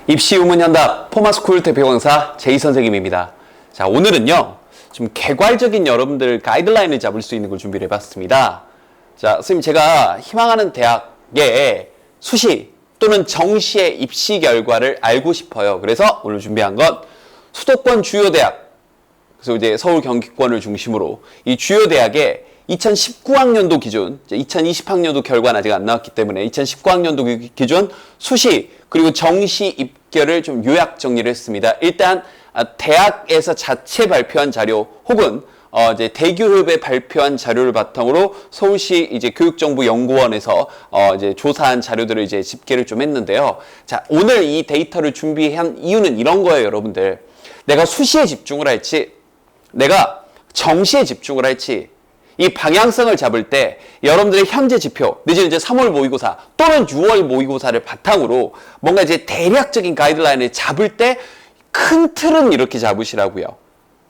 입시 의문현답 포마스쿨 대표 강사 제이 선생님입니다. 자, 오늘은요, 좀 개괄적인 여러분들 가이드라인을 잡을 수 있는 걸 준비를 해봤습니다. 자, 선생님, 제가 희망하는 대학의 수시 또는 정시의 입시 결과를 알고 싶어요. 그래서 오늘 준비한 건 수도권 주요 대학, 그래서 이제 서울 경기권을 중심으로 이 주요 대학의 2019학년도 기준, 2020학년도 결과는 아직 안 나왔기 때문에 2019학년도 기준 수시 그리고 정시 입결을 좀 요약 정리를 했습니다. 일단 대학에서 자체 발표한 자료 혹은 이제 대기업에 발표한 자료를 바탕으로 서울시 이제 교육정보연구원에서 이제 조사한 자료들을 이제 집계를 좀 했는데요. 자, 오늘 이 데이터를 준비한 이유는 이런 거예요, 여러분들. 내가 수시에 집중을 할지, 내가 정시에 집중을 할지, 이 방향성을 잡을 때 여러분들의 현재 지표, 내지는 이제 3월 모의고사 또는 6월 모의고사를 바탕으로 뭔가 이제 대략적인 가이드라인을 잡을 때 큰 틀은 이렇게 잡으시라고요.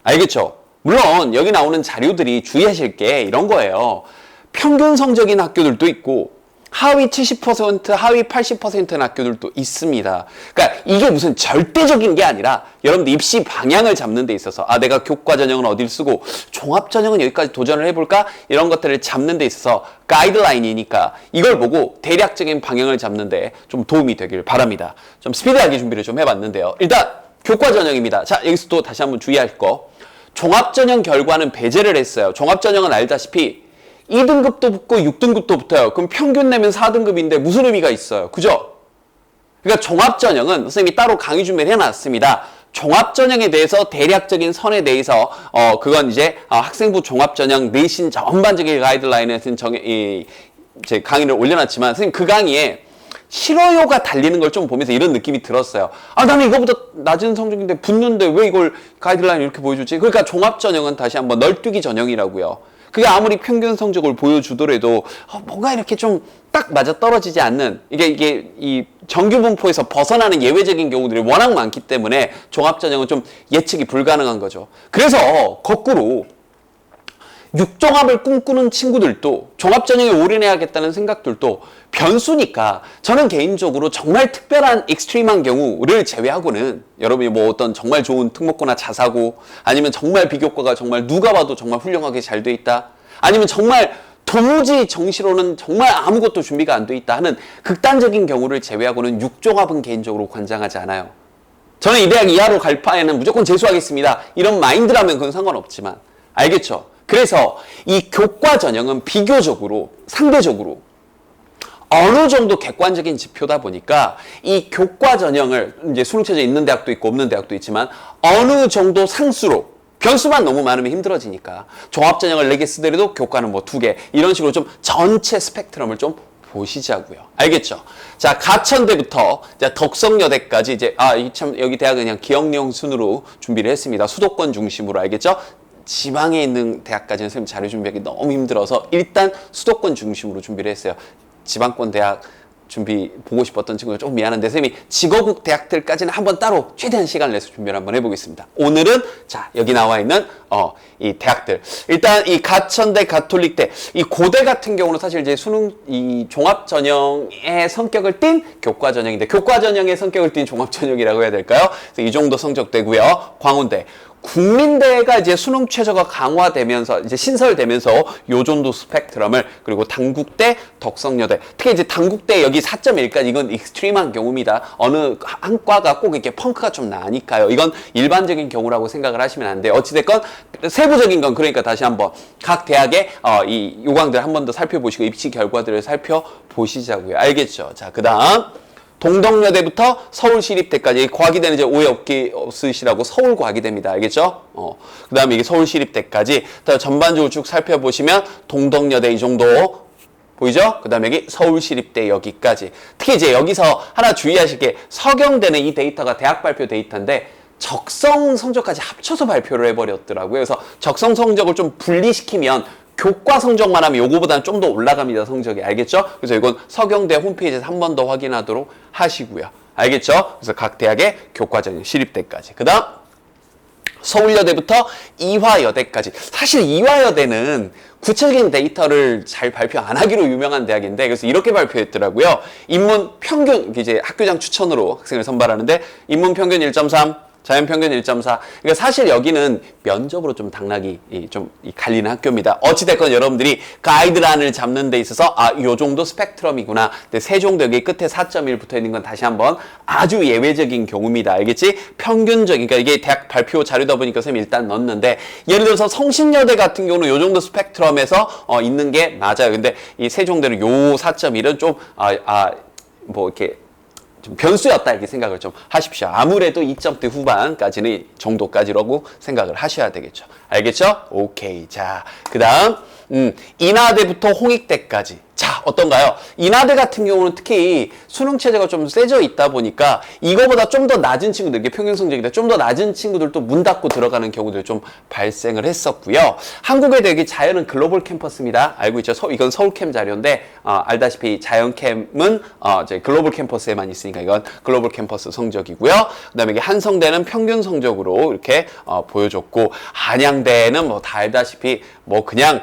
알겠죠? 물론 여기 나오는 자료들이 주의하실 게 이런 거예요. 평균 성적인 학교들도 있고 하위 70%, 하위 80%는 학교들도 있습니다. 그러니까 이게 무슨 절대적인 게 아니라 여러분들 입시 방향을 잡는 데 있어서 내가 교과 전형은 어디를 쓰고 종합 전형은 여기까지 도전을 해볼까? 이런 것들을 잡는 데 있어서 가이드라인이니까 이걸 보고 대략적인 방향을 잡는 데 좀 도움이 되길 바랍니다. 좀 스피드하게 준비를 좀 해봤는데요. 일단 교과 전형입니다. 자, 여기서 또 다시 한번 주의할 거. 종합 전형 결과는 배제를 했어요. 종합 전형은 알다시피 2등급도 붙고 6등급도 붙어요. 그럼 평균 내면 4등급인데 무슨 의미가 있어요? 그죠? 그러니까 종합전형은 선생님이 따로 강의 준비를 해놨습니다. 종합전형에 대해서 대략적인 선에 대해서 그건 이제 학생부 종합전형 내신 전반적인 가이드라인에 제 강의를 올려놨지만 선생님 그 강의에 싫어요가 달리는 걸 좀 보면서 이런 느낌이 들었어요. 나는 이거보다 낮은 성적인데 붙는데 왜 이걸 가이드라인 이렇게 보여주지? 그러니까 종합전형은 다시 한번 널뛰기 전형이라고요. 그게 아무리 평균 성적을 보여주더라도 뭔가 이렇게 좀 딱 맞아 떨어지지 않는 이게 이 정규 분포에서 벗어나는 예외적인 경우들이 워낙 많기 때문에 종합전형은 좀 예측이 불가능한 거죠. 그래서 거꾸로 육종합을 꿈꾸는 친구들도 종합전형에 올인해야겠다는 생각들도 변수니까 저는 개인적으로 정말 특별한 익스트림한 경우를 제외하고는 여러분이 뭐 어떤 정말 좋은 특목고나 자사고 아니면 정말 비교과가 정말 누가 봐도 정말 훌륭하게 잘 돼 있다 아니면 정말 도무지 정시로는 정말 아무것도 준비가 안 돼 있다 하는 극단적인 경우를 제외하고는 육종합은 개인적으로 권장하지 않아요. 저는 이 대학 이하로 갈 바에는 무조건 재수하겠습니다 이런 마인드라면 그건 상관없지만 알겠죠? 그래서 이 교과 전형은 비교적으로 상대적으로 어느 정도 객관적인 지표다 보니까 이 교과 전형을 이제 수능 체제 있는 대학도 있고 없는 대학도 있지만 어느 정도 상수로 변수만 너무 많으면 힘들어지니까 종합 전형을 4개 쓰더라도 교과는 뭐 2개 이런 식으로 좀 전체 스펙트럼을 좀 보시자고요. 알겠죠? 자, 가천대부터 덕성여대까지 이제 여기 대학은 그냥 기억용 순으로 준비를 했습니다. 수도권 중심으로 알겠죠? 지방에 있는 대학까지는 선생님 자료 준비하기 너무 힘들어서 일단 수도권 중심으로 준비를 했어요. 지방권 대학 준비 보고 싶었던 친구가 좀 미안한데 선생님이 지거국 대학들까지는 한번 따로 최대한 시간을 내서 준비를 한번 해보겠습니다. 오늘은 자 여기 나와 있는 이 대학들 일단 이 가천대, 가톨릭대 이 고대 같은 경우는 사실 이제 수능 이 종합 전형의 성격을 띤 교과 전형인데 교과 전형의 성격을 띤 종합 전형이라고 해야 될까요? 그래서 이 정도 성적되고요. 광운대 국민대가 이제 수능 최저가 강화되면서 이제 신설되면서 요 정도 스펙트럼을 그리고 단국대, 덕성여대 특히 이제 단국대 여기 4.1까지 이건 익스트림한 경우입니다. 어느 한 과가 꼭 이렇게 펑크가 좀 나니까요. 이건 일반적인 경우라고 생각을 하시면 안 돼요. 어찌됐건 세부적인 건 그러니까 다시 한번 각 대학의 이 요강들 한 번 더 살펴보시고 입시 결과들을 살펴보시자고요. 알겠죠? 자, 그다음 동덕여대부터 서울시립대까지 과기대는 이제 오해 없으시라고 서울과기대입니다. 알겠죠? 그 다음에 이게 서울시립대까지 전반적으로 쭉 살펴보시면 동덕여대 이 정도 보이죠? 그 다음에 여기 서울시립대 여기까지 특히 이제 여기서 하나 주의하실 게 서경대는 이 데이터가 대학 발표 데이터인데 적성 성적까지 합쳐서 발표를 해버렸더라고요. 그래서 적성 성적을 좀 분리시키면 교과 성적만 하면 요거보다는 좀 더 올라갑니다. 성적이. 알겠죠? 그래서 이건 서경대 홈페이지에서 한 번 더 확인하도록 하시고요. 알겠죠? 그래서 각 대학의 교과 전형 시립대까지. 그 다음 서울여대부터 이화여대까지. 사실 이화여대는 구체적인 데이터를 잘 발표 안 하기로 유명한 대학인데, 그래서 이렇게 발표했더라고요. 인문 평균, 이제 학교장 추천으로 학생을 선발하는데, 인문 평균 1.3, 자연 평균 1.4. 그러니까 사실 여기는 면접으로 좀 당락이 좀 갈리는 학교입니다. 어찌됐건 여러분들이 가이드라인을 잡는 데 있어서 요 정도 스펙트럼이구나. 근데 세종도 여기 끝에 4.1 붙어 있는 건 다시 한번 아주 예외적인 경우입니다. 알겠지? 평균적인, 그러니까 이게 대학 발표 자료다 보니까 선생님이 일단 넣었는데, 예를 들어서 성신여대 같은 경우는 요 정도 스펙트럼에서 있는 게 맞아요. 근데 이 세종대는 요 4.1은 좀 뭐 이렇게 좀 변수였다 이렇게 생각을 좀 하십시오. 아무래도 2점대 후반까지는 정도까지라고 생각을 하셔야 되겠죠. 알겠죠? 오케이. 자, 그 다음 인하대부터 홍익대까지. 자, 어떤가요? 인하대 같은 경우는 특히 수능 체제가 좀 세져 있다 보니까 이거보다 좀 더 낮은 친구들, 이게 평균 성적인데 좀 더 낮은 친구들도 문 닫고 들어가는 경우들이 좀 발생을 했었고요. 한국외대 여기 자연은 글로벌 캠퍼스입니다. 알고 있죠? 이건 서울캠 자료인데 알다시피 자연캠은 이제 글로벌 캠퍼스에만 있으니까 이건 글로벌 캠퍼스 성적이고요. 그다음에 이게 한성대는 평균 성적으로 이렇게 보여줬고, 한양대는 뭐 다 알다시피 뭐 그냥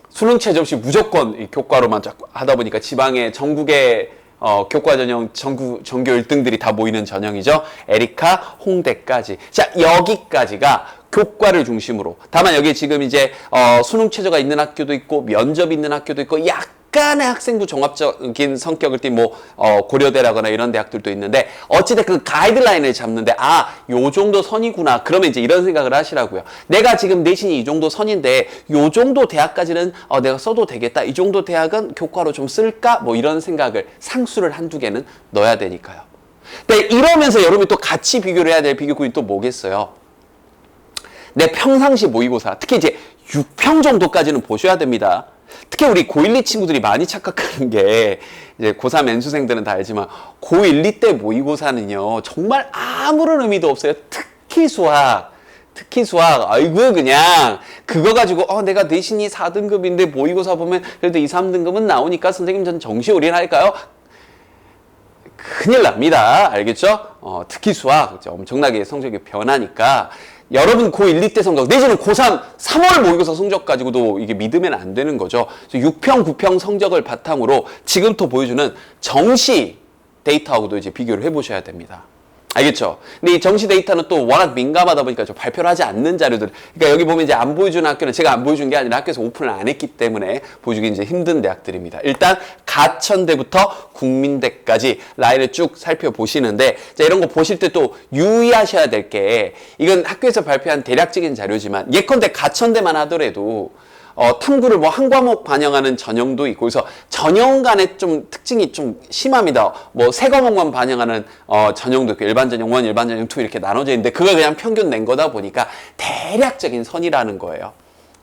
수능 체제 없이 무조건 이 교과로만 하다 보니까 지방의 전국의 교과 전형 전교 1등들이 다 모이는 전형이죠. 에리카, 홍대까지. 자, 여기까지가 교과를 중심으로. 다만 여기 지금 이제 수능 체제가 있는 학교도 있고 면접이 있는 학교도 있고 약간의 학생부 종합적인 성격을 띈 뭐 고려대라거나 이런 대학들도 있는데, 어찌됐든 그 가이드라인을 잡는데 요 정도 선이구나. 그러면 이제 이런 생각을 하시라고요. 내가 지금 내신이 이 정도 선인데 요 정도 대학까지는 내가 써도 되겠다. 이 정도 대학은 교과로 좀 쓸까? 뭐 이런 생각을 상수를 한두 개는 넣어야 되니까요. 근데 이러면서 여러분이 또 같이 비교를 해야 될 비교군이 또 뭐겠어요? 내 평상시 모의고사, 특히 이제 6평 정도까지는 보셔야 됩니다. 특히 우리 고1, 2 친구들이 많이 착각하는 게, 이제 고3 N수생들은 다 알지만 고1, 2 때 모의고사는요 정말 아무런 의미도 없어요. 특히 수학, 아이고 그냥 그거 가지고 내가 내신이 4등급인데 모의고사 보면 그래도 2, 3등급은 나오니까 선생님 전 정시올인할까요? 큰일 납니다. 알겠죠? 특히 수학 엄청나게 성적이 변하니까 여러분 고1, 2때 성적, 내지는 고3, 3월 모의고사 성적 가지고도 이게 믿으면 안 되는 거죠. 6평, 9평 성적을 바탕으로 지금부터 보여주는 정시 데이터하고도 이제 비교를 해보셔야 됩니다. 알겠죠? 근데 이 정시 데이터는 또 워낙 민감하다 보니까 좀 발표를 하지 않는 자료들. 그러니까 여기 보면 이제 안 보여주는 학교는 제가 안 보여준 게 아니라 학교에서 오픈을 안 했기 때문에 보여주기 이제 힘든 대학들입니다. 일단 가천대부터 국민대까지 라인을 쭉 살펴보시는데, 자, 이런 거 보실 때 또 유의하셔야 될 게, 이건 학교에서 발표한 대략적인 자료지만 예컨대 가천대만 하더라도 탐구를 뭐 한 과목 반영하는 전형도 있고, 그래서 전형 간의 좀 특징이 좀 심합니다. 뭐 세 과목만 반영하는 전형도 있고, 일반 전형 1, 일반 전형 2 이렇게 나눠져 있는데 그걸 그냥 평균 낸 거다 보니까 대략적인 선이라는 거예요.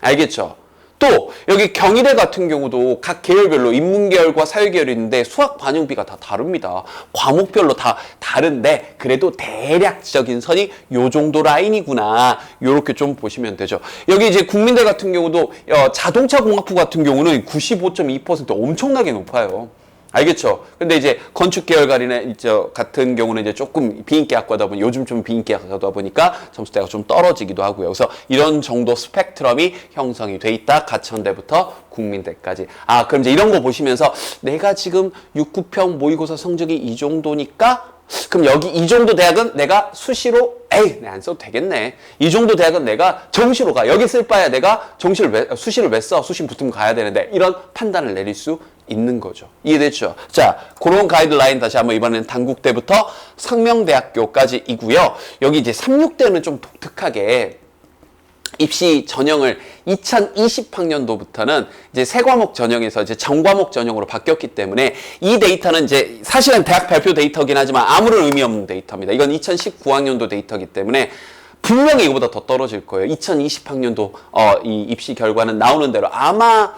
알겠죠? 또 여기 경희대 같은 경우도 각 계열별로 인문계열과 사회계열이 있는데 수학 반영비가 다 다릅니다. 과목별로 다 다른데 그래도 대략적인 선이 요 정도 라인이구나. 요렇게 좀 보시면 되죠. 여기 이제 국민대 같은 경우도 자동차 공학부 같은 경우는 95.2% 엄청나게 높아요. 알겠죠? 근데 이제 건축 계열 같은 경우는 이제 조금 비인기 학과다 보니, 요즘 좀 비인기 학과다 보니까 점수대가 좀 떨어지기도 하고요. 그래서 이런 정도 스펙트럼이 형성이 돼 있다. 가천대부터 국민대까지. 그럼 이제 이런 거 보시면서 내가 지금 6, 9평 모의고사 성적이 이 정도니까, 그럼 여기 이 정도 대학은 내가 수시로 내가 안 써도 되겠네. 이 정도 대학은 내가 정시로 가. 여기 쓸 바에 내가 수시를 왜 써? 수시 붙으면 가야 되는데. 이런 판단을 내릴 수 있는 거죠. 이해됐죠? 자, 그런 가이드라인 다시 한번 이번에는 단국대부터 상명대학교까지이고요. 여기 이제 36대는 좀 독특하게 입시 전형을 2020학년도부터는 이제 세 과목 전형에서 이제 전과목 전형으로 바뀌었기 때문에 이 데이터는 이제 사실은 대학 발표 데이터긴 하지만 아무런 의미 없는 데이터입니다. 이건 2019학년도 데이터이기 때문에 분명히 이거보다 더 떨어질 거예요. 2020학년도 이 입시 결과는 나오는 대로 아마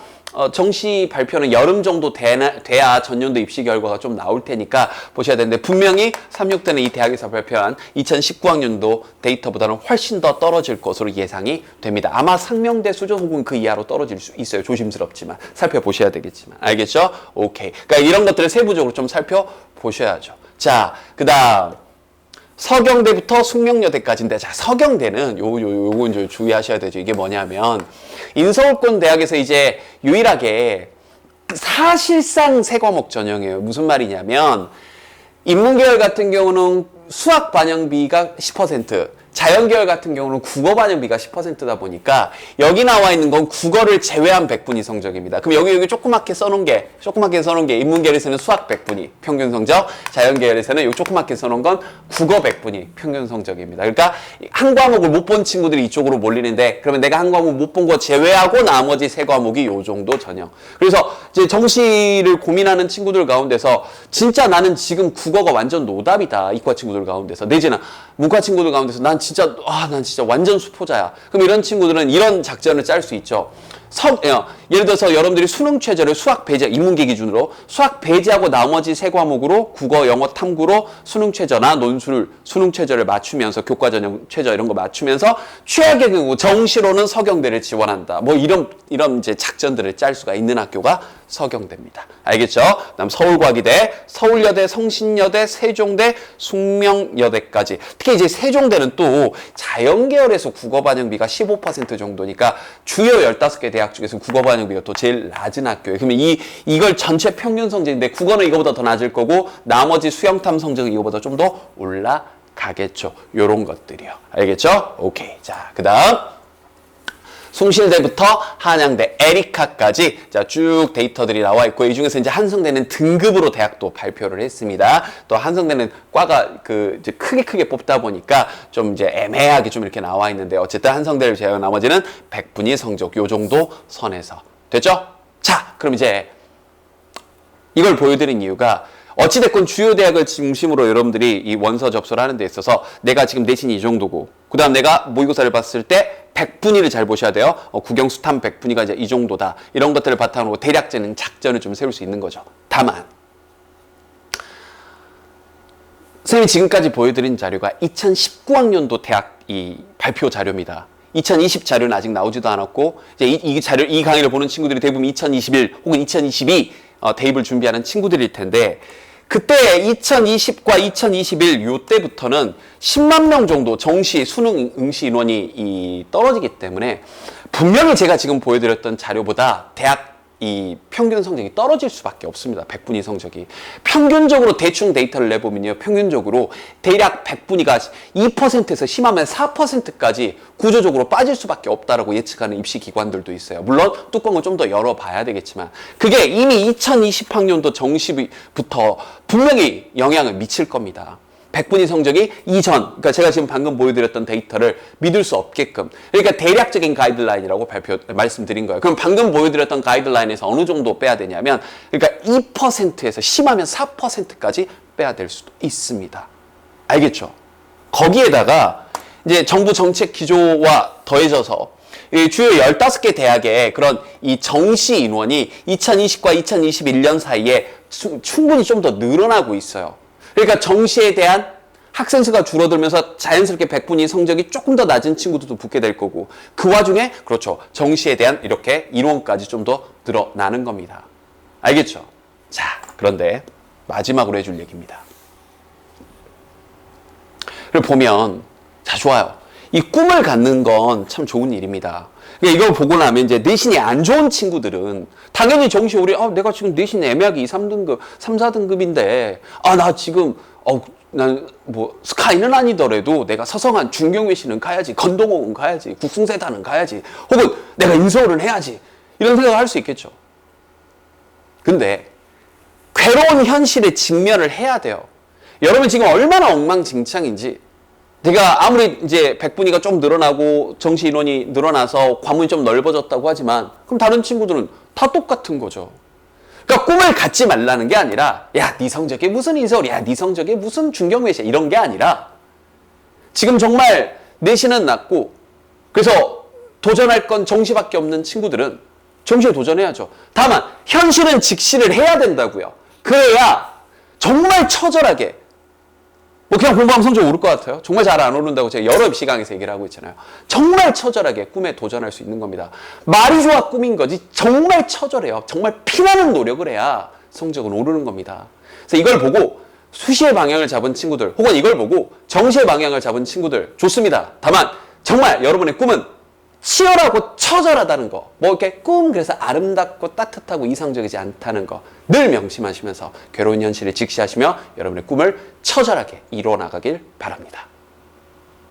정시 발표는 여름 정도 돼야 전년도 입시 결과가 좀 나올 테니까 보셔야 되는데, 분명히 36대는 이 대학에서 발표한 2019학년도 데이터보다는 훨씬 더 떨어질 것으로 예상이 됩니다. 아마 상명대 수준 혹은 그 이하로 떨어질 수 있어요. 조심스럽지만 살펴보셔야 되겠지만. 알겠죠? 오케이. 그러니까 이런 것들을 세부적으로 좀 살펴보셔야죠. 자, 그 다음 서경대부터 숙명여대까지인데, 자, 서경대는 요건 좀 주의하셔야 되죠. 이게 뭐냐면, 인서울권 대학에서 이제 유일하게 사실상 세 과목 전형이에요. 무슨 말이냐면, 인문계열 같은 경우는 수학 반영비가 10%, 자연계열 같은 경우는 국어 반영비가 10%다 보니까 여기 나와 있는 건 국어를 제외한 100분위 성적입니다. 그럼 여기 조그맣게 써놓은 게 인문계열에서는 수학 100분위 평균 성적, 자연계열에서는 여기 조그맣게 써놓은 건 국어 100분위 평균 성적입니다. 그러니까 한 과목을 못 본 친구들이 이쪽으로 몰리는데, 그러면 내가 한 과목 못 본 거 제외하고 나머지 세 과목이 요 정도 전형. 그래서 이제 정시를 고민하는 친구들 가운데서 진짜 나는 지금 국어가 완전 노답이다, 이과 친구들 가운데서, 내지는 문과 친구들 가운데서 난 진짜 완전 수포자야. 그럼 이런 친구들은 이런 작전을 짤 수 있죠. 예를 들어서 여러분들이 수능 최저를 수학 배제, 인문계 기준으로 수학 배제하고 나머지 세 과목으로 국어, 영어, 탐구로 수능 최저나 논술, 수능 최저를 맞추면서 교과 전형 최저 이런 거 맞추면서 최악의 경우 정시로는 서경대를 지원한다. 뭐 이런 이제 작전들을 짤 수가 있는 학교가 서경대입니다. 알겠죠? 그다음 서울과기대, 서울여대, 성신여대, 세종대, 숙명여대까지. 특히 이제 세종대는 또 자연계열에서 국어 반영비가 15% 정도니까 주요 15개 대학 중에서 국어 반영비가 또 제일 낮은 학교예요. 그러면 이걸 전체 평균 성적인데 국어는 이거보다 더 낮을 거고 나머지 수영탐 성적은 이거보다 좀 더 올라가겠죠. 요런 것들이요. 알겠죠? 오케이. 자, 그다음 숭실대부터 한양대, 에리카까지 자, 쭉 데이터들이 나와 있고, 이 중에서 이제 한성대는 등급으로 대학도 발표를 했습니다. 또 한성대는 과가 이제 크게 뽑다 보니까 좀 이제 애매하게 좀 이렇게 나와 있는데, 어쨌든 한성대를 제외한 나머지는 100분위 성적 요 정도 선에서 됐죠? 자, 그럼 이제 이걸 보여드린 이유가, 어찌됐건 주요 대학을 중심으로 여러분들이 이 원서 접수를 하는 데 있어서 내가 지금 내신이 이 정도고, 그 다음 내가 모의고사를 봤을 때 100분위를 잘 보셔야 돼요. 국영수탐 100분위가 이제 이 정도다. 이런 것들을 바탕으로 대략적인 작전을 좀 세울 수 있는 거죠. 다만 선생님이 지금까지 보여드린 자료가 2019학년도 대학 이 발표 자료입니다. 2020 자료는 아직 나오지도 않았고, 이제 이 강의를 보는 친구들이 대부분 2021 혹은 2022 대입을 준비하는 친구들일 텐데, 그때 2020과 2021 요때부터는 10만 명 정도 정시 수능 응시 인원이 떨어지기 때문에 분명히 제가 지금 보여드렸던 자료보다 대학 이 평균 성적이 떨어질 수밖에 없습니다. 100분위 성적이. 평균적으로 대충 데이터를 내보면요, 평균적으로 대략 100분위가 2%에서 심하면 4%까지 구조적으로 빠질 수밖에 없다라고 예측하는 입시기관들도 있어요. 물론 뚜껑을 좀 더 열어봐야 되겠지만, 그게 이미 2020학년도 정시부터 분명히 영향을 미칠 겁니다. 100분위 성적이 이전, 그러니까 제가 지금 방금 보여드렸던 데이터를 믿을 수 없게끔, 그러니까 대략적인 가이드라인이라고 말씀드린 거예요. 그럼 방금 보여드렸던 가이드라인에서 어느 정도 빼야 되냐면, 그러니까 2%에서 심하면 4%까지 빼야 될 수도 있습니다. 알겠죠? 거기에다가 이제 정부 정책 기조와 더해져서 이 주요 15개 대학의 그런 이 정시 인원이 2020과 2021년 사이에 충분히 좀 더 늘어나고 있어요. 그러니까 정시에 대한 학생 수가 줄어들면서 자연스럽게 100분위 성적이 조금 더 낮은 친구들도 붙게 될 거고, 그 와중에 그렇죠, 정시에 대한 이렇게 인원까지 좀 더 늘어나는 겁니다. 알겠죠? 자, 그런데 마지막으로 해줄 얘기입니다. 그걸 보면, 자, 좋아요. 이 꿈을 갖는 건 참 좋은 일입니다. 그러니까 이걸 보고 나면 이제 내신이 안 좋은 친구들은 당연히 정시 내가 지금 내신 애매하게 2, 3등급, 3, 4등급인데 나 지금 난 뭐 스카이는 아니더라도 내가 서성한 중경외시는 가야지, 건동홍은 가야지, 국승세단은 가야지, 혹은 내가 인서울은 해야지, 이런 생각을 할 수 있겠죠. 근데 괴로운 현실에 직면을 해야 돼요. 여러분 지금 얼마나 엉망진창인지, 내가 아무리 이제 100분위가 좀 늘어나고 정시 인원이 늘어나서 과문이 좀 넓어졌다고 하지만, 그럼 다른 친구들은 다 똑같은 거죠. 그러니까 꿈을 갖지 말라는 게 아니라, 야, 네 성적이 무슨 인서울, 야, 네 성적이 무슨 중경외시, 이런 게 아니라, 지금 정말 내신은 낮고 그래서 도전할 건 정시밖에 없는 친구들은 정시에 도전해야죠. 다만 현실은 직시를 해야 된다고요. 그래야 정말 처절하게, 뭐 그냥 공부하면 성적 오를 것 같아요? 정말 잘 안 오른다고 제가 여러 입시 강의에서 얘기를 하고 있잖아요. 정말 처절하게 꿈에 도전할 수 있는 겁니다. 말이 좋아 꿈인 거지 정말 처절해요. 정말 피나는 노력을 해야 성적은 오르는 겁니다. 그래서 이걸 보고 수시의 방향을 잡은 친구들, 혹은 이걸 보고 정시의 방향을 잡은 친구들 좋습니다. 다만 정말 여러분의 꿈은 치열하고 처절하다는 거, 뭐 이렇게 그래서 아름답고 따뜻하고 이상적이지 않다는 거 늘 명심하시면서 괴로운 현실을 직시하시며 여러분의 꿈을 처절하게 이루어 나가길 바랍니다.